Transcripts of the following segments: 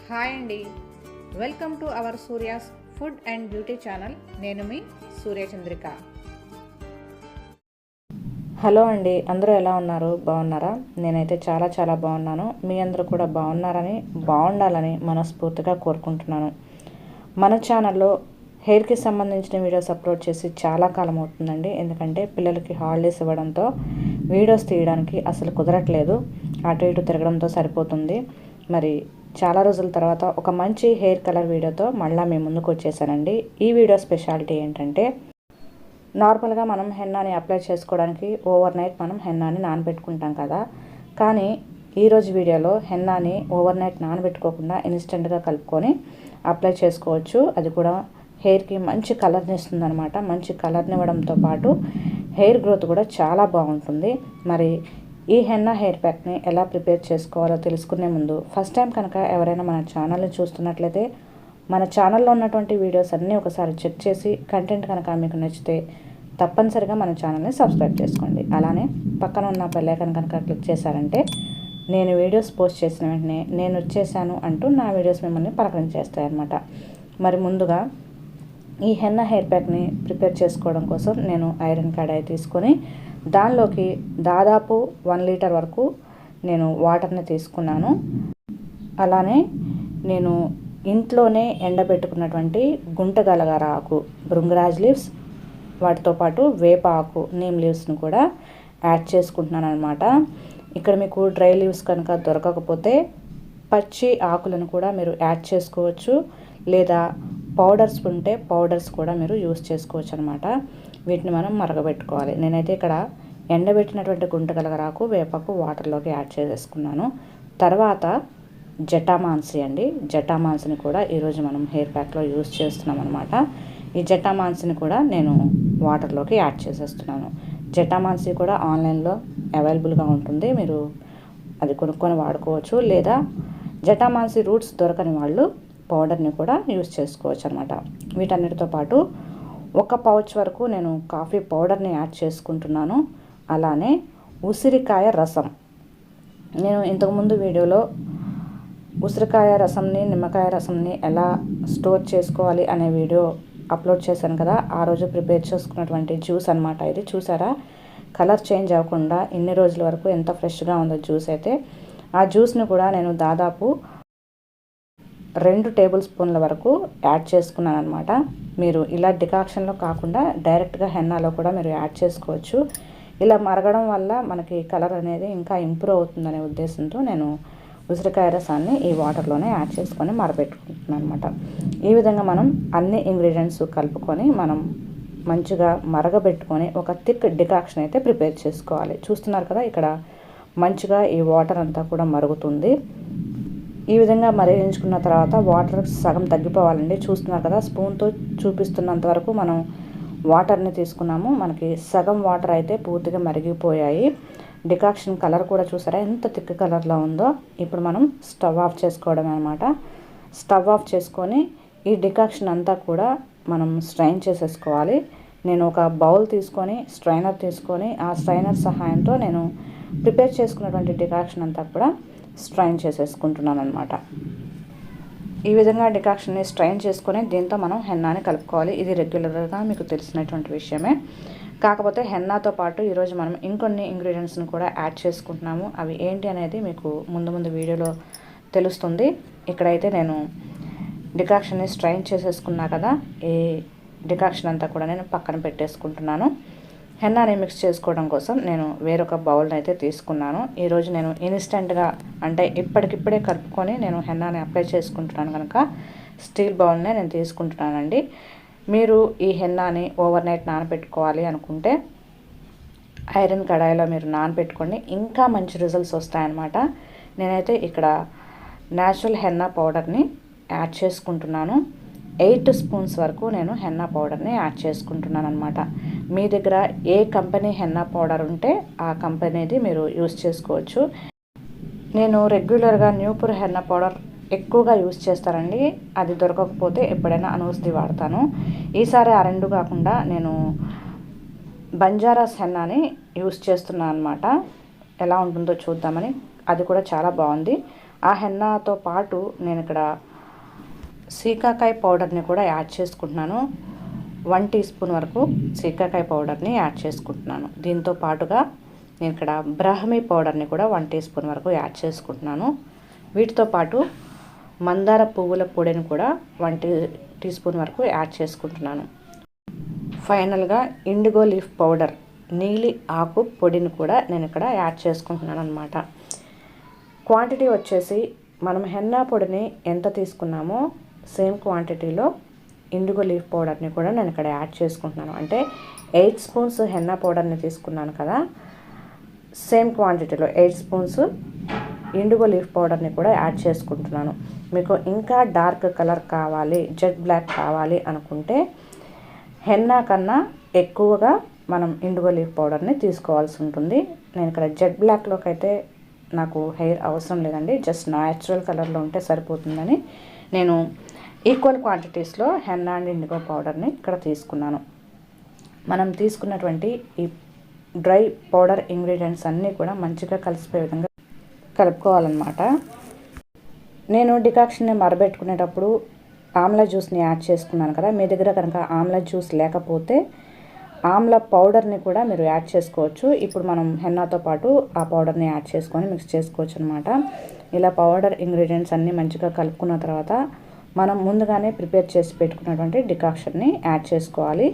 Hi అండి, welcome to our Surya's food and beauty channel. నేను మీ Suryachandrika. Hello అండి, అందరూ ఎలా ఉన్నారు? బాగున్నారా? నేనైతే చాలా బాగున్నాను. మీ అందరూ కూడా బాగుండాలని మనస్ఫూర్తిగా కోరుకుంటున్నాను. మన ఛానల్లో హెయిర్కి సంబంధించిన వీడియోస్ అప్లోడ్ చేసి చాలా కాలం అవుతుందండి. ఎందుకంటే పిల్లలకి హాలిడేస్ ఇవ్వడంతో వీడియోస్ తీయడానికి అసలు కుదరట్లేదు. అటు ఇటు తిరగడంతో సరిపోతుంది. మరి చాలా రోజుల తర్వాత ఒక మంచి హెయిర్ కలర్ వీడియోతో మళ్ళీ మీ ముందుకు వచ్చేసానండి. ఈ వీడియో స్పెషాలిటీ ఏంటంటే, నార్మల్గా మనం హెన్నాని అప్లై చేసుకోవడానికి ఓవర్ నైట్ మనం హెన్నాని నానబెట్టుకుంటాం కదా. కానీ ఈరోజు వీడియోలో హెన్నాని ఓవర్ నైట్ నానబెట్టుకోకుండా ఇన్స్టెంట్గా కలుపుకొని అప్లై చేసుకోవచ్చు. అది కూడా హెయిర్కి మంచి కలర్ని ఇస్తుంది అనమాట. మంచి కలర్ని ఇవ్వడంతో పాటు హెయిర్ గ్రోత్ కూడా చాలా బాగుంటుంది. మరి ఈ హెన్నా హెయిర్ ప్యాక్ని ఎలా ప్రిపేర్ చేసుకోవాలో తెలుసుకునే ముందు ఫస్ట్ టైం కనుక ఎవరైనా మన ఛానల్ని చూస్తున్నట్లయితే మన ఛానల్లో ఉన్నటువంటి వీడియోస్ అన్నీ ఒకసారి చెక్ చేసి కంటెంట్ కనుక మీకు నచ్చితే తప్పనిసరిగా మన ఛానల్ని సబ్స్క్రైబ్ చేసుకోండి. అలానే పక్కన ఉన్న బెల్ ఐకాన్ కనుక క్లిక్ చేశారంటే నేను వీడియోస్ పోస్ట్ చేసిన వెంటనే నేను వచ్చేసాను అంటూ నా వీడియోస్ మిమ్మల్ని పలకరించేస్తాయి అన్నమాట. మరి ముందుగా ఈ హెన్నా హెయిర్ ప్యాక్ని ప్రిపేర్ చేసుకోవడం కోసం నేను ఐరన్ కడాయి తీసుకొని దానిలోకి దాదాపు 1 లీటర్ వరకు నేను వాటర్ని తీసుకున్నాను. అలానే నేను ఇంట్లోనే ఎండబెట్టుకున్నటువంటి గుంటగలగర ఆకు, భృంగరాజ్ లీవ్స్, వాటితో పాటు వేప ఆకు, నీమ్ లీవ్స్ని కూడా యాడ్ చేసుకుంటున్నాను అనమాట. ఇక్కడ మీకు డ్రై లీవ్స్ కనుక దొరకకపోతే పచ్చి ఆకులను కూడా మీరు యాడ్ చేసుకోవచ్చు, లేదా పౌడర్స్ ఉంటే పౌడర్స్ కూడా మీరు యూస్ చేసుకోవచ్చు అనమాట. వీటిని మనం మరగబెట్టుకోవాలి. నేనైతే ఇక్కడ ఎండబెట్టినటువంటి గుంటగలగరాకు, వేపాకు వాటర్లోకి యాడ్ చేసేసుకున్నాను. తర్వాత జటామాన్సి అండి, జటామాన్సిని కూడా ఈరోజు మనం హెయిర్ ప్యాక్లో యూస్ చేస్తున్నాం అనమాట. ఈ జటామాన్సిని కూడా నేను వాటర్లోకి యాడ్ చేసేస్తున్నాను. జటామాన్సి కూడా ఆన్లైన్లో అవైలబుల్గా ఉంటుంది. మీరు అది కొనుక్కొని వాడుకోవచ్చు, లేదా జటామాన్సి రూట్స్ దొరకని వాళ్ళు పౌడర్ని కూడా యూస్ చేసుకోవచ్చు అనమాట. వీటన్నిటితో పాటు 1 పౌచ్ వరకు నేను కాఫీ పౌడర్ని యాడ్ చేసుకుంటున్నాను. అలానే ఉసిరికాయ రసం, నేను ఇంతకుముందు వీడియోలో ఉసిరికాయ రసంని, నిమ్మకాయ రసంని ఎలా స్టోర్ చేసుకోవాలి అనే వీడియో అప్లోడ్ చేశాను కదా. ఆ రోజు ప్రిపేర్ చేసుకున్నటువంటి జ్యూస్ అనమాట ఇది. చూసారా, కలర్ చేంజ్ అవ్వకుండా ఇన్ని రోజుల వరకు ఎంత ఫ్రెష్గా ఉందో జ్యూస్ అయితే. ఆ జ్యూస్ని కూడా నేను దాదాపు 2 టేబుల్ స్పూన్ల వరకు యాడ్ చేసుకున్నాను అనమాట. మీరు ఇలా డికాక్షన్లో కాకుండా డైరెక్ట్గా హెన్నాలో కూడా మీరు యాడ్ చేసుకోవచ్చు. ఇలా మరగడం వల్ల మనకి కలర్ అనేది ఇంకా ఇంప్రూవ్ అవుతుందనే ఉద్దేశంతో నేను ఉసిరికాయ రసాన్ని ఈ వాటర్లోనే యాడ్ చేసుకొని మరపెట్టుకుంటున్నాను అనమాట. ఈ విధంగా మనం అన్ని ఇంగ్రీడియంట్స్ కలుపుకొని మనం మంచిగా మరగబెట్టుకొని ఒక థిక్ డికాక్షన్ అయితే ప్రిపేర్ చేసుకోవాలి. చూస్తున్నారు కదా, ఇక్కడ మంచిగా ఈ వాటర్ అంతా కూడా మరుగుతుంది. ఈ విధంగా మరిగించుకున్న తర్వాత వాటర్ సగం తగ్గిపోవాలండి. చూస్తున్నారు కదా, స్పూన్తో చూపిస్తున్నంత వరకు మనం వాటర్ని తీసుకున్నాము. మనకి సగం వాటర్ అయితే పూర్తిగా మరిగిపోయాయి. డికాక్షన్ కలర్ కూడా చూసారా ఎంత థిక్ కలర్లో ఉందో. ఇప్పుడు మనం స్టవ్ ఆఫ్ చేసుకోవడమే అనమాట. స్టవ్ ఆఫ్ చేసుకొని ఈ డికాక్షన్ అంతా కూడా మనం స్ట్రైన్ చేసేసుకోవాలి. నేను ఒక బౌల్ తీసుకొని స్ట్రైనర్ తీసుకొని ఆ స్ట్రైనర్ సహాయంతో నేను ప్రిపేర్ చేసుకున్నటువంటి డికాక్షన్ అంతా కూడా స్ట్రైన్ చేసేసుకుంటున్నాను అనమాట. ఈ విధంగా డికాక్షన్ని స్ట్రైన్ చేసుకొని దీంతో మనం హెన్నాని కలుపుకోవాలి. ఇది రెగ్యులర్గా మీకు తెలిసినటువంటి విషయమే. కాకపోతే హెన్నాతో పాటు ఈరోజు మనం ఇంకొన్ని ఇంగ్రీడియంట్స్ని కూడా యాడ్ చేసుకుంటున్నాము. అవి ఏంటి అనేది మీకు ముందు వీడియోలో తెలుస్తుంది. ఇక్కడైతే నేను డికాక్షన్ని స్ట్రైన్ చేసేసుకున్నా కదా, ఈ డికాక్షన్ అంతా కూడా నేను పక్కన పెట్టేసుకుంటున్నాను. హెన్నాని మిక్స్ చేసుకోవడం కోసం నేను వేరొక బౌల్ని అయితే తీసుకున్నాను. ఈరోజు నేను ఇన్స్టెంట్గా అంటే ఇప్పటికిప్పుడే కలుపుకొని నేను హెన్నాని అప్లై చేసుకుంటున్నాను కనుక స్టీల్ బౌల్నే నేను తీసుకుంటున్నానండి. మీరు ఈ హెన్నాని ఓవర్ నైట్ నానబెట్టుకోవాలి అనుకుంటే ఐరన్ కడాయిలో మీరు నానబెట్టుకోండి, ఇంకా మంచి రిజల్ట్స్ వస్తాయన్నమాట. నేనైతే ఇక్కడ న్యాచురల్ హెన్నా పౌడర్ని యాడ్ చేసుకుంటున్నాను. 8 స్పూన్స్ వరకు నేను హెన్నా పౌడర్ని యాడ్ చేసుకుంటున్నాను అనమాట. మీ దగ్గర ఏ కంపెనీ హెన్నా పౌడర్ ఉంటే ఆ కంపెనీది మీరు యూస్ చేసుకోవచ్చు. నేను రెగ్యులర్గా న్యూపూర్ హెన్నా పౌడర్ ఎక్కువగా యూస్ చేస్తానండి. అది దొరకకపోతే ఎప్పుడైనా అనూస్ది వాడతాను. ఈసారి ఆ 2 కాకుండా నేను బంజారాస్ హెన్నాని యూస్ చేస్తున్నాను అనమాట. ఎలా ఉంటుందో చూద్దామని. అది కూడా చాలా బాగుంది. ఆ హెన్నాతో పాటు నేను ఇక్కడ సీకాకాయ పౌడర్ని కూడా యాడ్ చేసుకుంటున్నాను. 1 టీ స్పూన్ వరకు సీకాకాయ పౌడర్ని యాడ్ చేసుకుంటున్నాను. దీంతో పాటుగా నేను ఇక్కడ బ్రాహ్మీ పౌడర్ని కూడా 1 టీ స్పూన్ వరకు యాడ్ చేసుకుంటున్నాను. వీటితో పాటు మందార పువ్వుల పొడిని కూడా 1 టీ స్పూన్ వరకు యాడ్ చేసుకుంటున్నాను. ఫైనల్గా ఇండిగో లీఫ్ పౌడర్, నీలి ఆకు పొడిని కూడా నేను ఇక్కడ యాడ్ చేసుకుంటున్నాను అనమాట. క్వాంటిటీ వచ్చేసి మనం హెన్నా పొడిని ఎంత తీసుకున్నామో సేమ్ క్వాంటిటీలో ఇండిగో లీఫ్ పౌడర్ని కూడా నేను ఇక్కడ యాడ్ చేసుకుంటున్నాను. అంటే 8 స్పూన్స్ హెన్నా పౌడర్ని తీసుకున్నాను కదా, సేమ్ క్వాంటిటీలో 8 స్పూన్స్ ఇండిగో లీఫ్ పౌడర్ని కూడా యాడ్ చేసుకుంటున్నాను. మీకు ఇంకా డార్క్ కలర్ కావాలి, జెట్ బ్లాక్ కావాలి అనుకుంటే హెన్నా కన్నా ఎక్కువగా మనం ఇండిగో లీఫ్ పౌడర్ని తీసుకోవాల్సి ఉంటుంది. నేను ఇక్కడ జెట్ బ్లాక్లోకి అయితే నాకు హెయిర్ అవసరం లేదండి, జస్ట్ న్యాచురల్ కలర్లో ఉంటే సరిపోతుందని నేను ఈక్వల్ క్వాంటిటీస్లో హెన్నా అండ్ ఇండిగో పౌడర్ని ఇక్కడ తీసుకున్నాను. మనం తీసుకున్నటువంటి ఈ డ్రై పౌడర్ ఇంగ్రీడియంట్స్ అన్నీ కూడా మంచిగా కలిసిపోయే విధంగా కలుపుకోవాలన్నమాట. నేను డికాక్షన్ని మరబెట్టుకునేటప్పుడు ఆమ్లా జ్యూస్ని యాడ్ చేసుకున్నాను కదా, మీ దగ్గర కనుక ఆమ్లా జ్యూస్ లేకపోతే ఆమ్లా పౌడర్ని కూడా మీరు యాడ్ చేసుకోవచ్చు. ఇప్పుడు మనం హెన్నాతో పాటు ఆ పౌడర్ని యాడ్ చేసుకొని మిక్స్ చేసుకోవచ్చు అనమాట. ఇలా పౌడర్ ఇంగ్రీడియంట్స్ అన్నీ మంచిగా కలుపుకున్న తర్వాత మనం ముందుగానే ప్రిపేర్ చేసి పెట్టుకున్నటువంటి డికాక్షన్ని యాడ్ చేసుకోవాలి.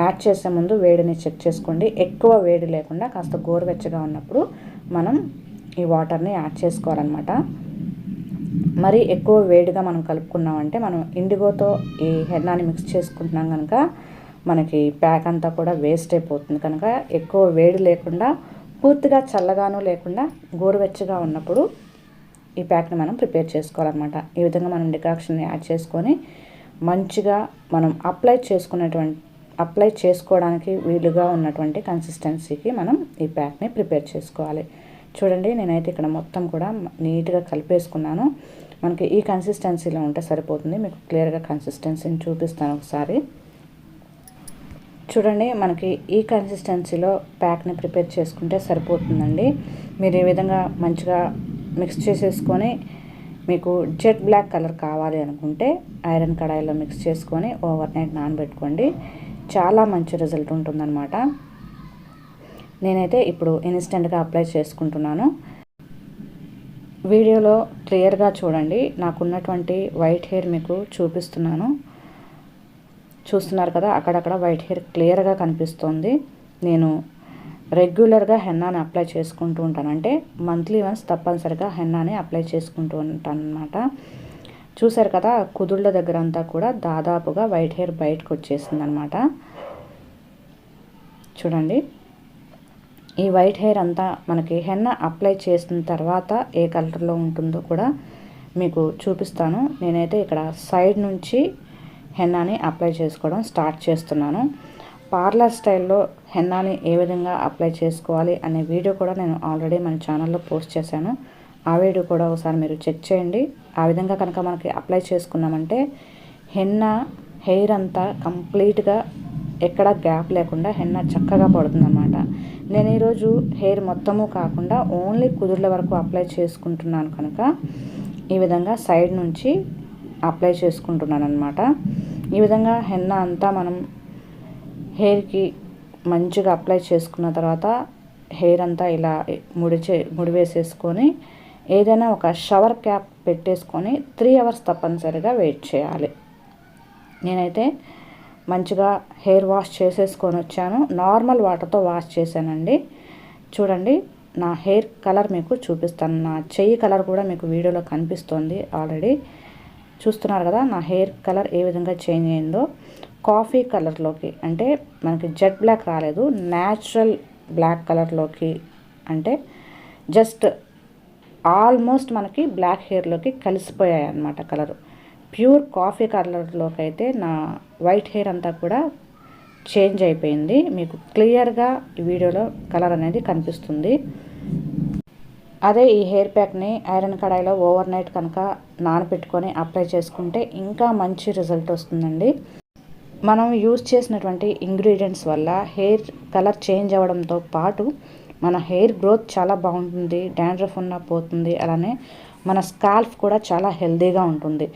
యాడ్ చేసే ముందు వేడిని చెక్ చేసుకోండి. ఎక్కువ వేడి లేకుండా కాస్త గోరువెచ్చగా ఉన్నప్పుడు మనం ఈ వాటర్ని యాడ్ చేసుకోవాలన్నమాట. మరి ఎక్కువ వేడిగా మనం కలుపుకున్నామంటే మనం ఇండిగోతో ఈ హెన్నాని మిక్స్ చేసుకుంటున్నాం కనుక మనకి ప్యాక్ అంతా కూడా వేస్ట్ అయిపోతుంది. కనుక ఎక్కువ వేడి లేకుండా, పూర్తిగా చల్లగాను లేకుండా గోరువెచ్చగా ఉన్నప్పుడు ఈ ప్యాక్ని మనం ప్రిపేర్ చేసుకోవాలన్నమాట. ఈ విధంగా మనం డికాక్షన్ని యాడ్ చేసుకొని మంచిగా మనం అప్లై చేసుకోవడానికి వీలుగా ఉన్నటువంటి కన్సిస్టెన్సీకి మనం ఈ ప్యాక్ని ప్రిపేర్ చేసుకోవాలి. చూడండి, నేనైతే ఇక్కడ మొత్తం కూడా నీట్గా కలిపేసుకున్నాను. మనకి ఈ కన్సిస్టెన్సీలో ఉంటే సరిపోతుంది. మీకు క్లియర్గా కన్సిస్టెన్సీని చూపిస్తాను ఒకసారి. చూడండి, మనకి ఈ కన్సిస్టెన్సీలో ప్యాక్ని ప్రిపేర్ చేసుకుంటే సరిపోతుందండి. మీరు ఈ విధంగా మంచిగా మిక్స్ చేసేసుకొని మీకు జెట్ బ్లాక్ కలర్ కావాలి అనుకుంటే ఐరన్ కడాయిలో మిక్స్ చేసుకొని ఓవర్ నైట్ నానబెట్టుకోండి. చాలా మంచి రిజల్ట్ ఉంటుందన్నమాట. నేనైతే ఇప్పుడు ఇన్స్టెంట్గా అప్లై చేసుకుంటున్నాను. వీడియోలో క్లియర్గా చూడండి, నాకున్నటువంటి వైట్ హెయిర్ మీకు చూపిస్తున్నాను. చూస్తున్నారు కదా, అక్కడక్కడ వైట్ హెయిర్ క్లియర్గా కనిపిస్తుంది. నేను రెగ్యులర్గా హెన్నాని అప్లై చేసుకుంటూ ఉంటాను. అంటే మంత్లీ వన్స్ తప్పనిసరిగా హెన్నాని అప్లై చేసుకుంటూ ఉంటాను అన్నమాట. చూసారు కదా, కుదుళ్ళ దగ్గర అంతా కూడా దాదాపుగా వైట్ హెయిర్ బయటకు వచ్చేసింది అనమాట. చూడండి, ఈ వైట్ హెయిర్ అంతా మనకి హెన్నా అప్లై చేసిన తర్వాత ఏ కలర్లో ఉంటుందో కూడా మీకు చూపిస్తాను. నేనైతే ఇక్కడ సైడ్ నుంచి హెన్నాని అప్లై చేసుకోవడం స్టార్ట్ చేస్తున్నాను. పార్లర్ స్టైల్లో హెన్నాని ఏ విధంగా అప్లై చేసుకోవాలి అనే వీడియో కూడా నేను ఆల్రెడీ మన ఛానల్లో పోస్ట్ చేశాను. ఆ వీడియో కూడా ఒకసారి మీరు చెక్ చేయండి. ఆ విధంగా కనుక మనకి అప్లై చేసుకున్నామంటే హెన్నా హెయిర్ అంతా కంప్లీట్గా ఎక్కడ గ్యాప్ లేకుండా హెన్నా చక్కగా పడుతుందన్నమాట. నేను ఈరోజు హెయిర్ మొత్తము కాకుండా ఓన్లీ కుదుర్ల వరకు అప్లై చేసుకుంటున్నాను కనుక ఈ విధంగా సైడ్ నుంచి అప్లై చేసుకుంటున్నాను అనమాట. ఈ విధంగా హెన్నా అంతా మనం హెయిర్కి మంచిగా అప్లై చేసుకున్న తర్వాత హెయిర్ అంతా ఇలా ముడి వేసేసుకొని ఏదైనా ఒక షవర్ క్యాప్ పెట్టేసుకొని 3 అవర్స్ తప్పనిసరిగా వెయిట్ చేయాలి. నేనైతే మంచిగా హెయిర్ వాష్ చేసేసుకొని వచ్చాను. నార్మల్ వాటర్తో వాష్ చేశానండి. చూడండి, నా హెయిర్ కలర్ మీకు చూపిస్తాను. నా చెయ్యి కలర్ కూడా మీకు వీడియోలో కనిపిస్తుంది. ఆల్రెడీ చూస్తున్నారు కదా నా హెయిర్ కలర్ ఏ విధంగా చేంజ్ అయిందో. కాఫీ కలర్లోకి, అంటే మనకి జెట్ బ్లాక్ రాలేదు, న్యాచురల్ బ్లాక్ కలర్లోకి, అంటే జస్ట్ ఆల్మోస్ట్ మనకి బ్లాక్ హెయిర్లోకి కలిసిపోయాయి అన్నమాట కలరు. ప్యూర్ కాఫీ కలర్లోకి అయితే నా వైట్ హెయిర్ అంతా కూడా చేంజ్ అయిపోయింది. మీకు క్లియర్గా ఈ వీడియోలో కలర్ అనేది కనిపిస్తుంది. అదే ఈ హెయిర్ ప్యాక్ని ఐరన్ కడాయిలో ఓవర్ నైట్ కనుక నానబెట్టుకొని అప్లై చేసుకుంటే ఇంకా మంచి రిజల్ట్ వస్తుందండి. మనం యూజ్ చేసినటువంటి ఇంగ్రీడియంట్స్ వల్ల హెయిర్ కలర్ చేంజ్ అవ్వడంతో పాటు మన హెయిర్ గ్రోత్ చాలా బాగుంటుంది, డాండ్రఫ్ ఉన్న పోతుంది. అలానే మన స్కాల్ఫ్ కూడా చాలా హెల్తీగా ఉంటుంది.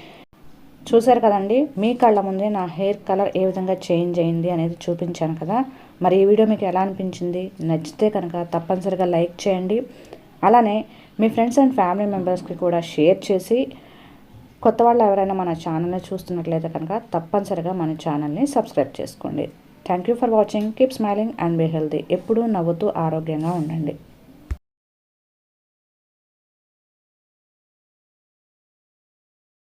చూసారు కదండి, మీ కళ్ళ ముందే నా హెయిర్ కలర్ ఏ విధంగా చేంజ్ అయింది అనేది చూపించాను కదా. మరి ఈ వీడియో మీకు ఎలా అనిపించింది? నచ్చితే కనుక తప్పనిసరిగా లైక్ చేయండి. అలానే మీ ఫ్రెండ్స్ అండ్ ఫ్యామిలీ మెంబర్స్కి కూడా షేర్ చేసి, కొత్త వాళ్ళు ఎవరైనా మన ఛానల్ని చూస్తున్నట్లయితే కనుక తప్పనిసరిగా మన ఛానల్ని సబ్స్క్రైబ్ చేసుకోండి. Thank you for watching. Keep smiling and be healthy. ఎప్పుడూ నవ్వుతూ ఆరోగ్యంగా ఉండండి.